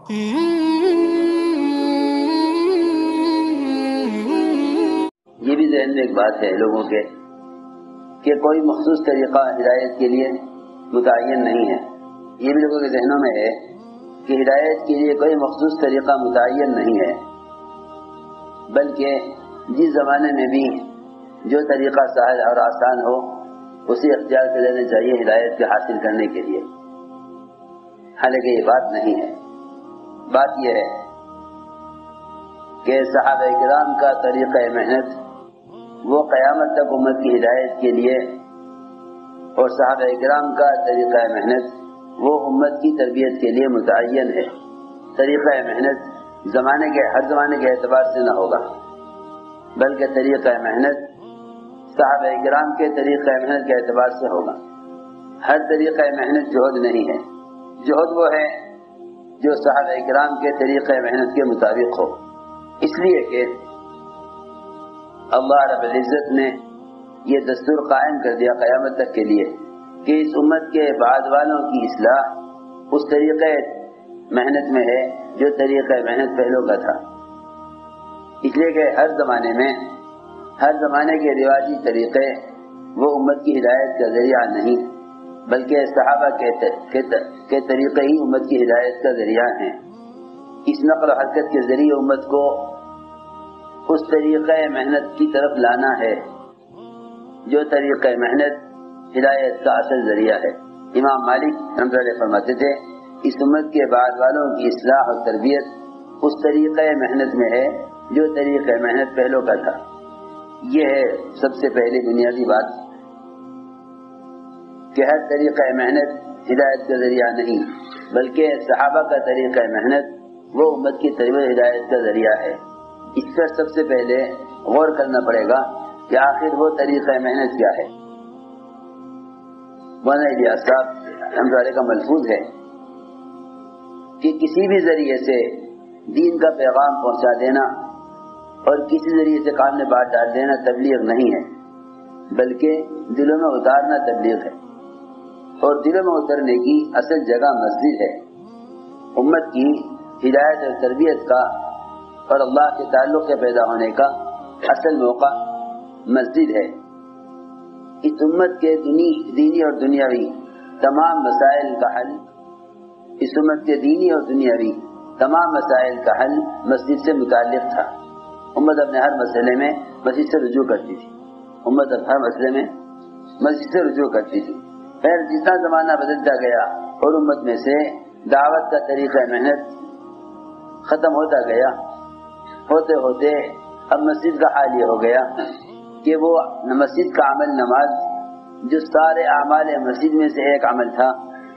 یہ بھی ذہن میں ایک بات ہے لوگوں کے کہ کوئی مخصوص طریقہ ہدایت کے لیے متعین نہیں ہے. یہ بھی لوگوں کے ذہنوں میں ہے کہ ہدایت کے لیے کوئی مخصوص طریقہ متعین نہیں ہے، بلکہ جس زمانے میں بھی جو طریقہ سہل اور آسان ہو اسے اختیار کر لینا چاہیے ہدایت کے حاصل کرنے کے لیے. حالانکہ یہ بات نہیں ہے. بات یہ ہے کہ صحابہ کرام کا طریقہ محنت وہ قیامت تک امت کی ہدایت کے لیے، اور صحابہ کرام کا طریقہ محنت وہ امت کی تربیت کے لیے متعین ہے. طریقہ محنت ہر زمانے کے اعتبار سے نہ ہوگا، بلکہ طریقہ محنت صحابہ کرام کے طریقہ محنت کے اعتبار سے ہوگا. ہر طریقہ محنت جہد نہیں ہے. جہد وہ ہے جو صحابہ کرام کے طریقہ محنت کے مطابق ہو، اس لیے کہ اللہ رب العزت نے یہ دستور قائم کر دیا قیامت تک کے لیے کہ اس امت کے بعد والوں کی اصلاح اس طریقہ محنت میں ہے جو طریقہ محنت پہلوں کا تھا. اس لیے کہ ہر زمانے کے رواجی طریقے وہ امت کی ہدایت کا ذریعہ نہیں، بلکہ صحابہ کے طریقے ہی امت کی ہدایت کا ذریعہ ہیں. اس نقل و حرکت کے ذریعے امت کو اس طریقہ محنت کی طرف لانا ہے جو طریقہ محنت ہدایت کا اصل ذریعہ ہے. امام مالک رحمۃ اللہ فرماتے تھے اس امت کے بعد والوں کی اصلاح اور تربیت اس طریقہ محنت میں ہے جو طریقہ محنت پہلوں کا تھا. یہ ہے سب سے پہلی بنیادی بات کہ ہر طریقہ محنت ہدایت کا ذریعہ نہیں، بلکہ صحابہ کا طریقہ محنت وہ امت کی تربیت ہدایت کا ذریعہ ہے. اس پر سب سے پہلے غور کرنا پڑے گا کہ آخر وہ طریقہ محنت کیا ہے. مولانا الیاس صاحب رحمۃ اللہ کا ملفوظ ہے کہ کسی بھی ذریعے سے دین کا پیغام پہنچا دینا اور کسی ذریعے سے کام میں بات ڈال دینا تبلیغ نہیں ہے، بلکہ دلوں میں اتارنا تبلیغ ہے. اور دلوں میں اترنے کی اصل جگہ مسجد ہے. امت کی ہدایت اور تربیت کا اور اللہ کے تعلق کے پیدا ہونے کا اصل موقع مسجد ہے. اس امت کے دینی اور دنیاوی تمام مسائل کا حل مسجد سے متعلق تھا. امت اپنے ہر مسئلے میں مسجد سے رجوع کرتی تھی. پھر جتنا زمانہ بدلتا گیا اور امت میں سے دعوت کا طریقہ محنت ختم ہوتا گیا، ہوتے ہوتے اب مسجد کا حال یہ ہو گیا کہ وہ مسجد کا عمل نماز جو سارے اعمال مسجد میں سے ایک عمل تھا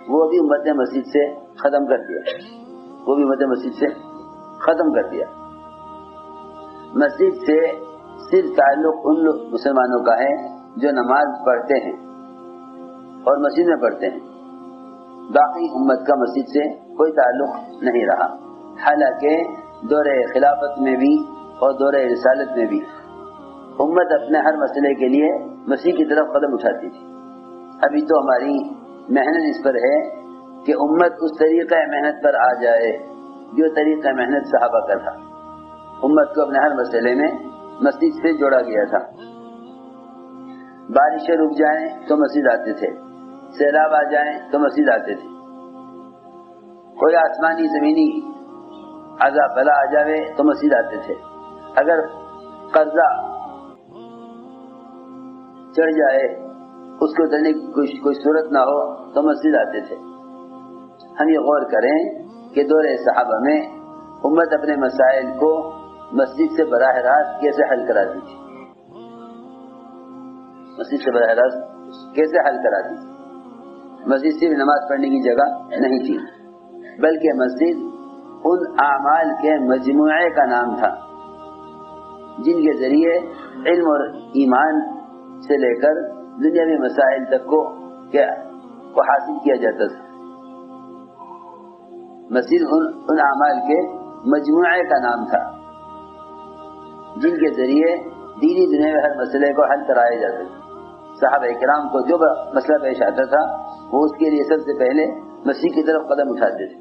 وہ بھی امت مسجد سے ختم کر دیا. مسجد سے صرف تعلق ان مسلمانوں کا ہے جو نماز پڑھتے ہیں اور مسجد میں پڑھتے ہیں. باقی امت کا مسجد سے کوئی تعلق نہیں رہا. حالانکہ دور خلافت میں بھی اور دور رسالت میں بھی امت اپنے ہر مسئلے کے لیے مسیح کی طرف قدم اٹھاتی تھی. ابھی تو ہماری محنت اس پر ہے کہ امت اس طریقہ محنت پر آ جائے جو طریقہ محنت صحابہ کا تھا. امت کو اپنے ہر مسئلے میں مسجد سے جوڑا گیا تھا. بارشیں رک جائیں تو مسجد آتے تھے، سیلاب آ جائیں تو مسجد آتے تھے، کوئی آسمانی زمینی عذاب بلا آ جاوے تو مسجد آتے تھے، اگر قرضہ چڑھ جائے اس کو اترنے کی کوئی صورت نہ ہو تو مسجد آتے تھے. ہم یہ غور کریں کہ دور صحابہ میں امت اپنے مسائل کو مسجد سے براہ راست کیسے حل کراتی تھی. مسجد صرف نماز پڑھنے کی جگہ نہیں تھی، بلکہ مسجد ان اعمال کے مجموعے کا نام تھا جن کے ذریعے علم اور ایمان سے لے کر دنیاوی مسائل تک کو حاصل کیا جاتا تھا. مسجد ان اعمال کے مجموعے کا نام تھا جن کے ذریعے دینی دنیا میں ہر مسئلے کو حل کرایا جاتا تھا. صحابہ کرام کو جو مسئلہ پیش آتا تھا وہ اس کے لیے سب سے پہلے مسیح کی طرف قدم اٹھاتے تھے.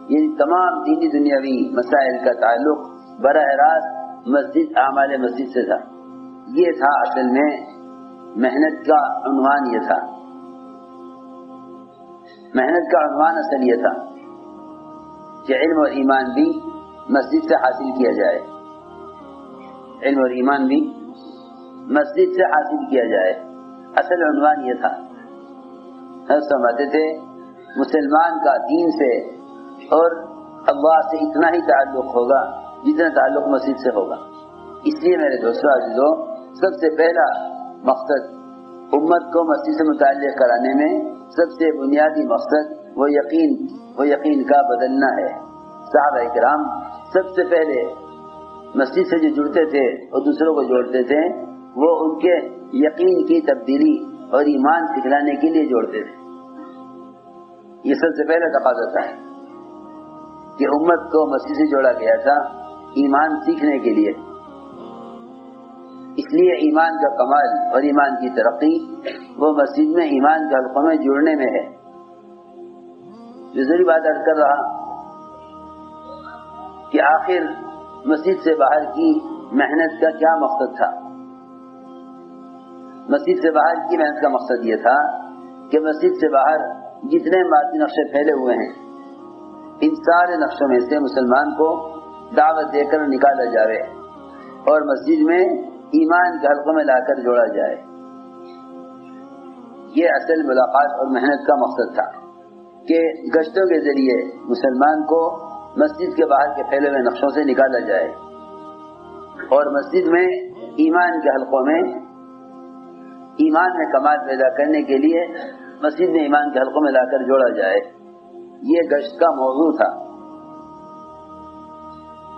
یعنی تمام دینی دنیاوی مسائل کا تعلق براہ راست مسجد اعمال مسجد سے تھا. یہ تھا اصل میں محنت کا عنوان. یہ تھا محنت کا عنوان اصل یہ تھا کہ علم اور ایمان بھی مسجد سے حاصل کیا جائے. علم اور ایمان بھی مسجد سے حاصل کیا جائے. اصل عنوان یہ تھا. سمجھتے تھے مسلمان کا دین سے اور اللہ سے اتنا ہی تعلق ہوگا جتنا تعلق مسجد سے ہوگا. اس لیے میرے دوستوں عزیزوں، سب سے پہلا مقصد امت کو مسجد سے متعلق کرانے میں سب سے بنیادی مقصد وہ یقین کا بدلنا ہے. صحابہ کرام سب سے پہلے مسجد سے جو جڑتے تھے اور دوسروں کو جوڑتے تھے وہ ان کے یقین کی تبدیلی اور ایمان سکھلانے کے لیے جوڑتے تھے. یہ سب سے پہلا تقاضا تھا کہ امت کو مسجد سے جوڑا گیا تھا ایمان سیکھنے کے لیے. اس لیے ایمان کا کمال اور ایمان کی ترقی وہ مسجد میں ایمان کے حلقوں میں جڑنے میں ہے. جو ضروری بات عرض کر رہا کہ آخر مسجد سے باہر کی محنت کا کیا مقصد تھا. مسجد سے باہر کی محنت کا مقصد یہ تھا کہ مسجد سے باہر جتنے مادی نقشے پھیلے ہوئے ہیں ان سارے نقشوں میں سے مسلمان کو دعوت دے کر نکالا جائے اور مسجد میں ایمان کے حلقوں میں لا کر جوڑا جائے. یہ اصل ملاقات اور محنت کا مقصد تھا کہ گشتوں کے ذریعے مسلمان کو مسجد کے باہر کے پھیلے ہوئے نقشوں سے نکالا جائے اور مسجد میں ایمان کے حلقوں میں ایمان میں کمال پیدا کرنے کے لیے مسجد میں ایمان کے حلقوں میں لا کر جوڑا جائے. یہ گشت کا موضوع تھا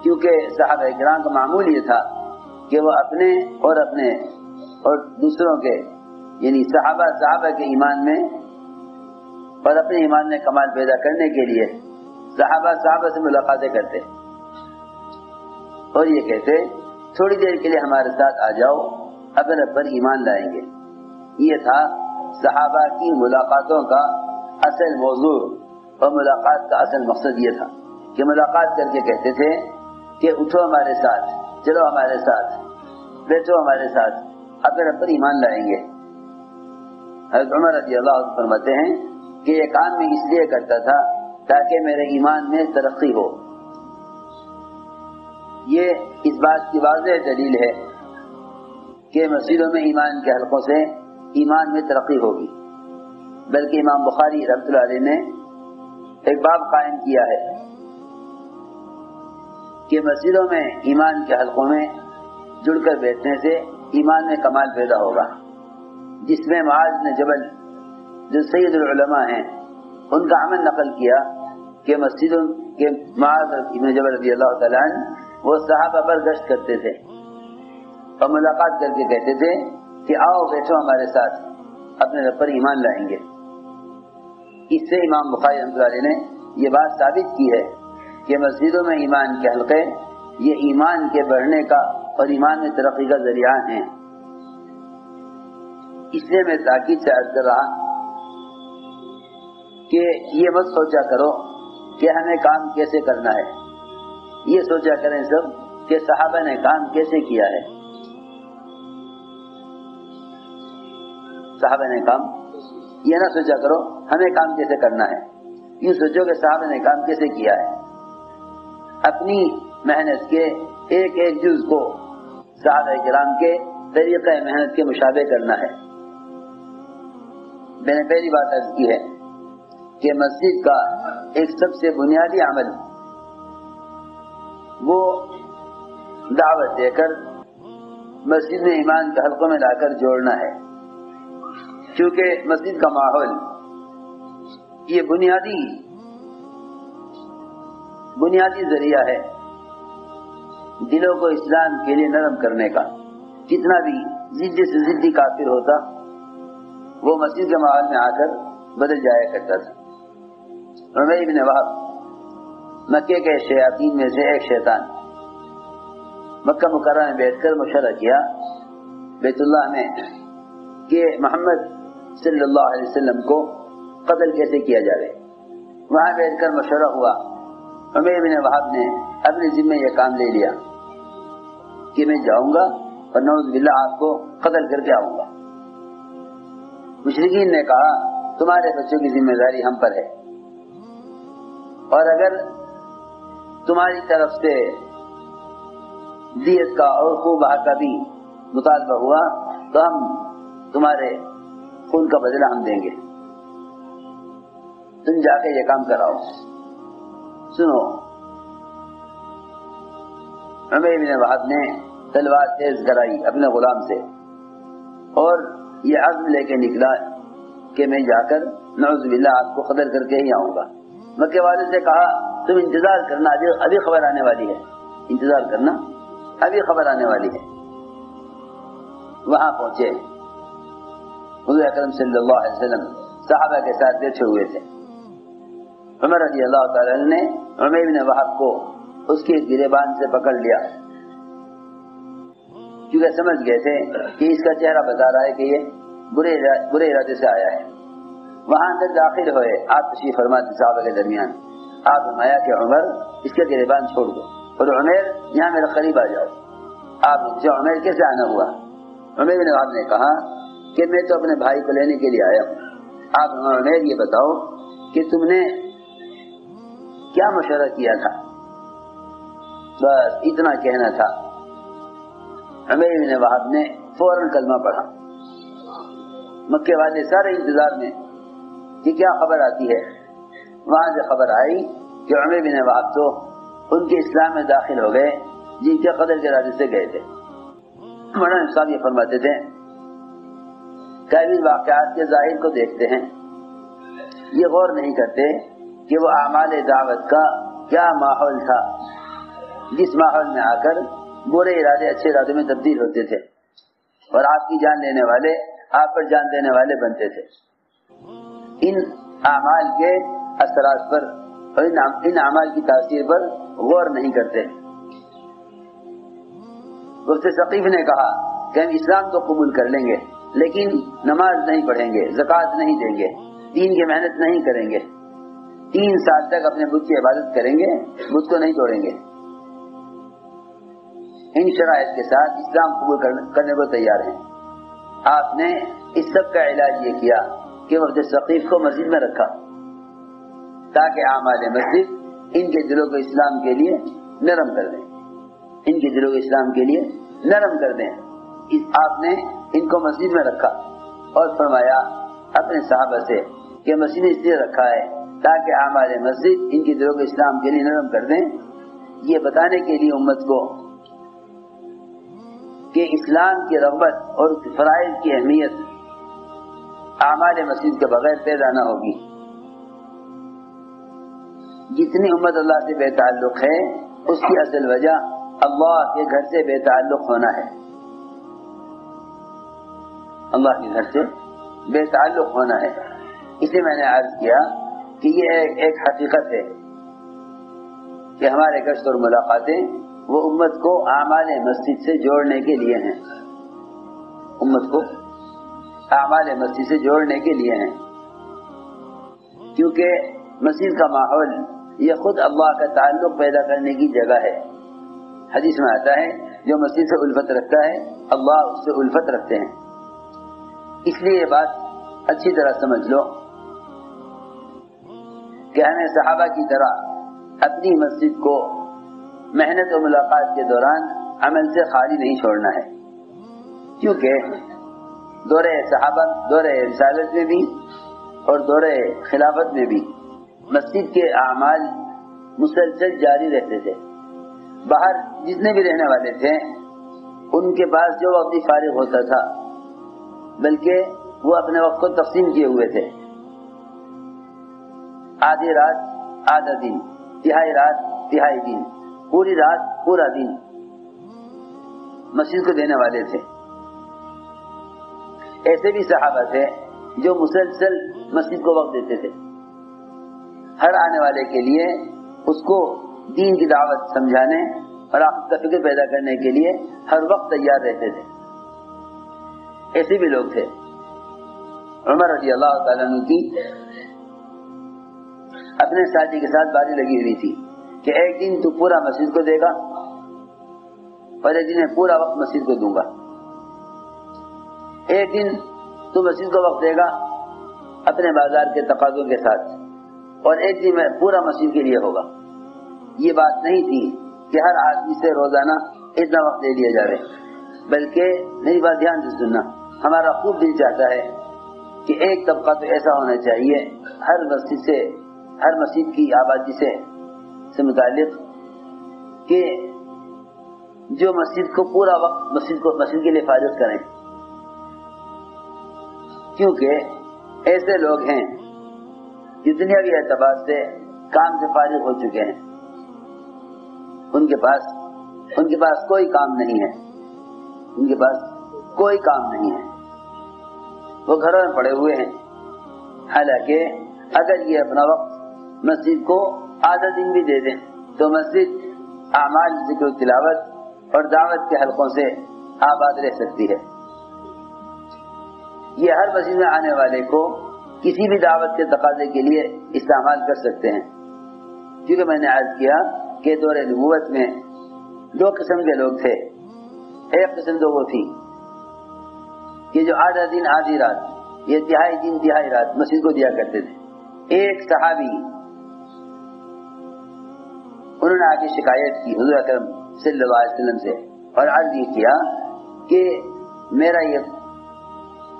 کیونکہ صحابہ کرام کا معمول یہ تھا کہ وہ اپنے اور دوسروں کے یعنی صحابہ کے ایمان میں اور اپنے ایمان میں کمال پیدا کرنے کے لیے صحابہ سے ملاقاتیں کرتے اور یہ کہتے تھوڑی دیر کے لیے ہمارے ساتھ آ جاؤ اگر اب پر ایمان لائیں گے. یہ تھا صحابہ کی ملاقاتوں کا اصل موضوع اور ملاقات کا اصل مقصد. یہ تھا کہ ملاقات کر کے کہتے تھے کہ اٹھو ہمارے ساتھ، چلو ہمارے ساتھ، بیٹھو ہمارے ساتھ، اگر اب پر ایمان لائیں گے. حضرت عمر رضی اللہ عنہ فرماتے ہیں کہ یہ کام میں اس لیے کرتا تھا تاکہ میرے ایمان میں ترقی ہو. یہ اس بات کی واضح دلیل ہے کہ مسجدوں میں ایمان کے حلقوں سے ایمان میں ترقی ہوگی. بلکہ امام بخاری رحمۃ اللہ علیہ نے ایک باب قائم کیا ہے کہ مسجدوں میں ایمان کے حلقوں میں جڑ کر بیٹھنے سے ایمان میں کمال پیدا ہوگا، جس میں معاذ بن جبل جو سید العلماء ہیں ان کا عمل نقل کیا کہ مسجدوں کے معاذ بن جبل رضی اللہ تعالیٰ عنہ وہ صحابہ پر گشت کرتے تھے اور ملاقات کر کے کہتے تھے کہ آؤ بیٹھو ہمارے ساتھ، اپنے رب پر ایمان لائیں گے. اس سے امام بخاری رحمۃ اللہ علیہ نے یہ بات ثابت کی ہے کہ مسجدوں میں ایمان کے حلقے یہ ایمان کے بڑھنے کا اور ایمان میں ترقی کا ذریعہ ہیں. اس لیے میں تاکید سے عرض کر رہا کہ یہ مت سوچا کرو کہ ہمیں کام کیسے کرنا ہے، یہ سوچا کریں سب کہ صحابہ نے کام کیسے کیا ہے. صحابہ نے کام یہ نہ سوچا کرو ہمیں کام کیسے کرنا ہے، یہ سوچو کہ صحابہ نے کام کیسے کیا ہے. اپنی محنت کے ایک ایک جز کو صحابہ کرام کے طریقہ محنت کے مشابہ کرنا ہے. میں نے پہلی بات عرض کی ہے کہ مسجد کا ایک سب سے بنیادی عمل وہ دعوت دے کر مسجد میں ایمان کے حلقوں میں لا کر جوڑنا ہے. کیونکہ مسجد کا ماحول یہ بنیادی ذریعہ ہے دلوں کو اسلام کے لیے نرم کرنے کا. کتنا بھی ضدی سے ضدی کافر ہوتا وہ مسجد کے ماحول میں آ کر بدل جایا کرتا تھا. عمیر بن وہب مکے کے شیاطین میں سے ایک شیطان مکہ مکرمہ میں بیٹھ کر مشورہ کیا بیت اللہ میں کہ محمد صلی اللہ علیہ وسلم کو قتل کیسے کیا جائے. وہاں بیٹھ کر مشورہ ہوا عمیر بن وہب نے اپنے ذمہ یہ کام لے لیا کہ میں جاؤں گا اور نعوذ باللہ آپ کو قتل کر کے آؤں گا۔ مشرکین نے کہا تمہارے بچوں کی ذمہ داری ہم پر ہے، اور اگر تمہاری طرف سے دیت کا اور خوب بہا کا بھی مطالبہ ہوا تو ہم تمہارے خون کا بدلہ ہم دیں گے، تم جا کے یہ کام کراؤ۔ سنو، عمیر بن وہب نے تلوار تیز کرائی اپنے غلام سے اور یہ عزم لے کے نکلا کہ میں جا کر نعوذ باللہ آپ کو قتل کر کے ہی آؤں گا۔ مکے والے سے کہا تم انتظار کرنا، ابھی خبر آنے والی ہے، انتظار کرنا، ابھی خبر آنے والی ہے۔ وہاں پہنچے، حضور اکرم صلی اللہ علیہ وسلم صحابہ کے ساتھ بیٹھے ہوئے تھے۔ عمر رضی اللہ تعالی عنہ نے عمیر بن وہب کو اس کے گریبان سے پکڑ لیا، کیونکہ سمجھ گئے تھے کہ اس کا چہرہ بتا رہا ہے کہ یہ برے ارادے سے آیا ہے۔ وہاں اندر داخل ہوئے، آپ تشریف فرما تھے صحابہ کے درمیان، آپ فرمایا کہ عمر اس کے گریبان چھوڑ دو، اور عمیر یہاں میرے قریب آ جاؤ۔ آپ سے عمیر کیسے آنا ہوا؟ عمیر بن وہب نے کہا کہ میں تو اپنے بھائی کو لینے کے لیے آیا ہوں۔ آپ عمیر یہ بتاؤ کہ تم نے کیا مشورہ کیا تھا؟ بس اتنا کہنا تھا۔ عمیر بن وہب نے فوراً کلمہ پڑھا۔ مکے والے سارے انتظار میں کہ کیا خبر آتی ہے۔ وہاں سے خبر آئی کہ عمیر بن وہب تو ان کے اسلام میں داخل ہو گئے جن کے قتل کے ارادے سے گئے تھے۔ مولانا صاحب یہ فرماتے تھے کہ واقعات کے ظاہر کو دیکھتے ہیں، یہ غور نہیں کرتے کہ وہ اعمال دعوت کا کیا ماحول تھا جس ماحول میں آ کر برے ارادے اچھے ارادے میں تبدیل ہوتے تھے اور آپ کی جان لینے والے آپ پر جان دینے والے بنتے تھے۔ ان اعمال کے اثرات پر اور ان اعمال کی تاثیر پر غور نہیں کرتے۔ مفتی ثقیف نے کہا کہ ہم اسلام تو قبول کر لیں گے لیکن نماز نہیں پڑھیں گے، زکوٰۃ نہیں دیں گے، دین کی محنت نہیں کریں گے، 3 سال تک اپنے بت کی عبادت کریں گے، بت کو نہیں توڑیں گے۔ ان شرائط کے ساتھ اسلام قبول کرنے کو تیار ہیں۔ آپ نے اس سب کا علاج یہ کیا کہ مفتی ثقیف کو مسجد میں رکھا تاکہ اعمال مسجد ان کے دلوں کو اسلام کے لیے نرم کر دیں، ان کے دلوں کو اسلام کے لیے نرم کر دیں۔ آپ نے ان کو مسجد میں رکھا اور فرمایا اپنے صحابہ سے کہ مسجد اس لیے رکھا ہے تاکہ اعمال مسجد ان کے دلوں کو اسلام کے لیے نرم کر دیں، یہ بتانے کے لیے امت کو کہ اسلام کی رغبت اور فرائض کی اہمیت اعمال مسجد کے بغیر پیدا نہ ہوگی۔ جتنی امت اللہ سے بے تعلق ہے اس کی اصل وجہ اللہ کے گھر سے بے تعلق ہونا ہے، اللہ کے گھر سے بے تعلق ہونا ہے۔ اسے میں نے عرض کیا کہ یہ ایک حقیقت ہے کہ ہمارے گشت اور ملاقاتیں وہ امت کو اعمال مسجد سے جوڑنے کے لیے ہیں، امت کو اعمال مسجد سے جوڑنے کے لیے ہیں، کیونکہ مسجد کا ماحول یہ خود اللہ کا تعلق پیدا کرنے کی جگہ ہے۔ حدیث میں آتا ہے جو مسجد سے الفت رکھتا ہے اللہ اس سے الفت رکھتے ہیں۔ اس لیے یہ بات اچھی طرح سمجھ لو کہ ہمیں صحابہ کی طرح اپنی مسجد کو محنت و ملاقات کے دوران عمل سے خالی نہیں چھوڑنا ہے، کیونکہ دور صحابہ، دور رسالت میں بھی اور دور خلافت میں بھی مسجد کے اعمال مسلسل جاری رہتے تھے۔ باہر جتنے بھی رہنے والے تھے ان کے پاس جو وقت فارغ ہوتا تھا بلکہ وہ اپنے وقت کو تقسیم کیے ہوئے تھے، آدھی رات آدھا دن، تہائی رات تہائی دن، پوری رات پورا دن مسجد کو دینے والے تھے۔ ایسے بھی صحابہ تھے جو مسلسل مسجد کو وقت دیتے تھے، ہر آنے والے کے لیے اس کو دین کی دعوت سمجھانے اور آخرت کا فکر پیدا کرنے کے لیے ہر وقت تیار رہتے تھے۔ ایسے بھی لوگ تھے۔ عمر رضی اللہ تعالیٰ عنہ کی اپنے ساتھی کے ساتھ باری لگی ہوئی تھی، کہ ایک دن تو پورا مسجد کو دے گا اور ایک دن میں پورا وقت مسجد کو دوں گا، ایک دن تو مسجد کو وقت دے گا اپنے بازار کے تقاضوں کے ساتھ، اور ایک دن میں پورا مسجد کے لیے ہوگا۔ یہ بات نہیں تھی کہ ہر آدمی سے روزانہ اتنا وقت دے دیا جائے، بلکہ میری بات دھیان سے سننا، ہمارا خوب دل چاہتا ہے کہ ایک طبقہ تو ایسا ہونا چاہیے ہر مسجد کی آبادی سے متعلق کہ جو مسجد کو پورا وقت مسجد کے لیے فارغ کریں، کیونکہ ایسے لوگ ہیں جو دنیاوی اعتبار سے کام سے فارغ ہو چکے ہیں، ان کے پاس کوئی کام نہیں ہے، وہ گھروں میں پڑے ہوئے ہیں۔ حالانکہ اگر یہ اپنا وقت مسجد کو آدھا دن بھی دے دیں تو مسجد اعمال ذکر و تلاوت اور دعوت کے حلقوں سے آباد رہ سکتی ہے۔ یہ ہر مسجد میں آنے والے کو کسی بھی دعوت کے تقاضے کے لیے استعمال کر سکتے ہیں، کیونکہ میں نے عرض کیا کہ دور نبوت میں دو قسم کے لوگ تھے۔ ایک قسم تو وہ تھی کہ جو آدھا دن آدھی رات، یہ تہائی دن تہائی رات مسجد کو دیا کرتے تھے۔ ایک صحابی انہوں نے آگے شکایت کی حضور اکرم صلی اللہ علیہ وسلم سے اور عرض یہ کیا کہ میرا یہ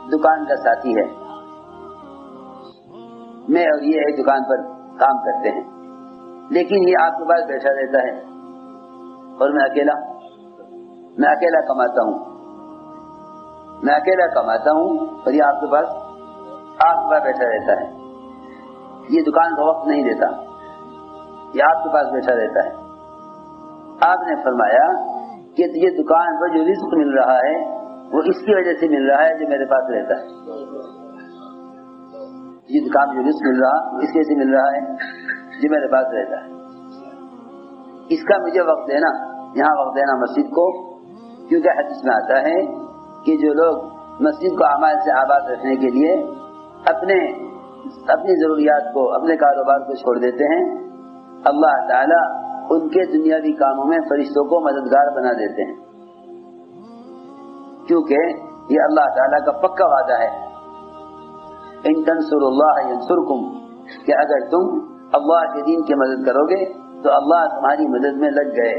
دکان کا ساتھی ہے، میں اور یہ ایک دکان پر کام کرتے ہیں، لیکن یہ آپ کے پاس بیٹھا رہتا ہے اور میں اکیلا کماتا ہوں اور یہ آپ کے پاس بیٹھا رہتا ہے، یہ دکان کا وقت نہیں دیتا، یہ آپ کے پاس بیٹھا رہتا ہے۔ آپ نے فرمایا کہ یہ دکان پر جو رزق مل رہا ہے وہ اس کی وجہ سے مل رہا ہے جو میرے پاس رہتا ہے، یہ دکان جو رزق مل رہا اس کی وجہ سے مل رہا ہے جو میرے پاس رہتا ہے، اس کا مجھے وقت دینا، یہاں وقت دینا مسجد کو، کیونکہ حدیث میں آتا ہے کہ جو لوگ مسجد کو اعمال سے آباد رکھنے کے لیے اپنی ضروریات کو، اپنے کاروبار کو چھوڑ دیتے ہیں، اللہ تعالیٰ ان کے دنیاوی کاموں میں فرشتوں کو مددگار بنا دیتے ہیں، کیونکہ یہ اللہ تعالیٰ کا پکا وعدہ ہے، ان تنصروا اللہ ینصرکم، کہ اگر تم اللہ کے دین کی مدد کرو گے تو اللہ تمہاری مدد میں لگ گئے۔